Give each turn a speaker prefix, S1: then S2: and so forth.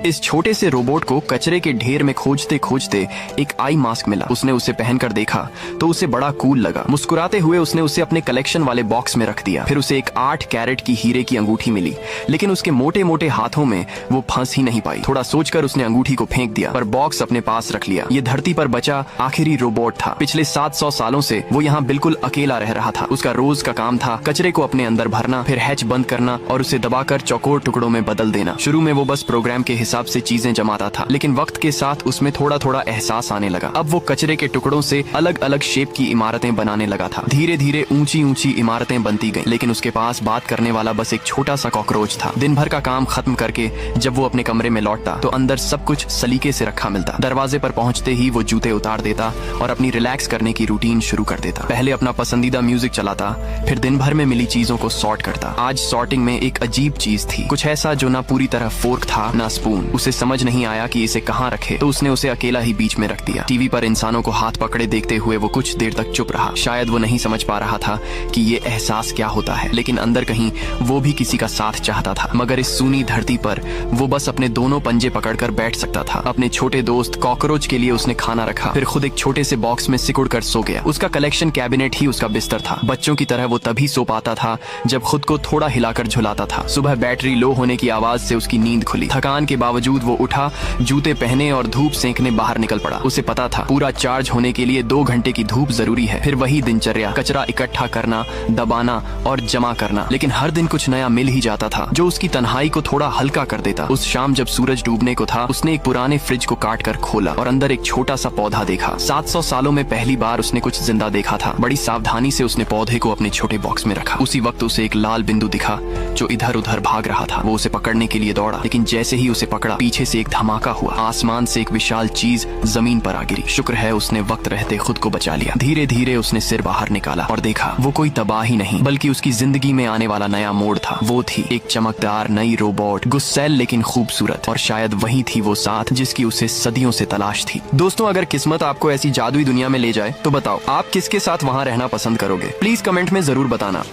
S1: इस छोटे से रोबोट को कचरे के ढेर में खोजते खोजते एक आई मास्क मिला। उसने उसे पहनकर देखा तो उसे बड़ा कूल लगा। मुस्कुराते हुए उसने उसे अपने कलेक्शन वाले बॉक्स में रख दिया। फिर उसे एक 8 कैरेट की हीरे की अंगूठी मिली, लेकिन उसके मोटे मोटे हाथों में वो फंस ही नहीं पाई। थोड़ा सोचकर उसने अंगूठी को फेंक दिया, पर बॉक्स अपने पास रख लिया। ये धरती पर बचा आखिरी रोबोट था। पिछले 700 सालों से वो यहाँ बिल्कुल अकेला रह रहा था। उसका रोज का काम था कचरे को अपने अंदर भरना, फिर हैच बंद करना और उसे दबाकर चौकोर टुकड़ों में बदल देना। शुरू में वो बस प्रोग्राम के हिसाब से चीजें जमाता था, लेकिन वक्त के साथ उसमें थोड़ा थोड़ा एहसास आने लगा। अब वो कचरे के टुकड़ों से अलग अलग शेप की इमारतें बनाने लगा था। धीरे धीरे ऊंची ऊंची इमारतें बनती गईं, लेकिन उसके पास बात करने वाला बस एक छोटा सा कॉकरोच था। दिन भर का काम खत्म करके जब वो अपने कमरे में लौटता तो अंदर सब कुछ सलीके से रखा मिलता। दरवाजे पर पहुंचते ही वो जूते उतार देता और अपनी रिलैक्स करने की रूटीन शुरू कर देता। पहले अपना पसंदीदा म्यूजिक चलाता, फिर दिन भर में मिली चीजों को सॉर्ट करता। आज सॉर्टिंग में एक अजीब चीज थी, कुछ ऐसा जो ना पूरी तरह फोर्क था ना स्पून। उसे समझ नहीं आया कि इसे कहाँ रखे, तो उसने उसे अकेला ही बीच में रख दिया। टीवी पर इंसानों को हाथ पकड़े देखते हुए वो कुछ देर तक चुप रहा। शायद वो नहीं समझ पा रहा था कि ये एहसास क्या होता है, लेकिन अंदर कहीं वो भी किसी का साथ चाहता था। मगर इस सूनी धरती पर वो बस अपने दोनों पंजे पकड़कर बैठ सकता था। अपने छोटे दोस्त कॉकरोच के लिए उसने खाना रखा, फिर खुद एक छोटे से बॉक्स में सिकुड़ कर सो गया। उसका कलेक्शन कैबिनेट ही उसका बिस्तर था। बच्चों की तरह वो तभी सो पाता था जब खुद को थोड़ा हिलाकर झुलाता था। सुबह बैटरी लो होने की आवाज से उसकी नींद खुली। थकान के बावजूद वो उठा, जूते पहने और धूप सेंकने बाहर निकल पड़ा। उसे पता था पूरा चार्ज होने के लिए 2 घंटे की धूप जरूरी है। फिर वही दिनचर्या, कचरा इकट्ठा करना, दबाना और जमा करना। लेकिन हर दिन कुछ नया मिल ही जाता था जो उसकी तन्हाई को थोड़ा हल्का कर देता। उस शाम जब सूरज डूबने को था, उसने एक पुराने फ्रिज को काट कर खोला और अंदर एक छोटा सा पौधा देखा। 700 सालों में पहली बार उसने कुछ जिंदा देखा था। बड़ी सावधानी से उसने पौधे को अपने छोटे बॉक्स में रखा। उसी वक्त उसे एक लाल बिंदु दिखा जो इधर उधर भाग रहा था। वो उसे पकड़ने के लिए दौड़ा, लेकिन जैसे ही उसे पकड़ा, पीछे से एक धमाका हुआ। आसमान से एक विशाल चीज जमीन पर आ गिरी। शुक्र है उसने वक्त रहते खुद को बचा लिया। धीरे धीरे उसने सिर बाहर निकाला और देखा वो कोई तबाही नहीं, बल्कि उसकी जिंदगी में आने वाला नया मोड़ था। वो थी एक चमकदार नई रोबोट, गुस्सैल लेकिन खूबसूरत, और शायद वही थी वो साथ जिसकी उसे सदियों से तलाश थी। दोस्तों, अगर किस्मत आपको ऐसी जादुई दुनिया में ले जाए तो बताओ आप किसके साथ वहाँ रहना पसंद करोगे? प्लीज कमेंट में जरूर बताना।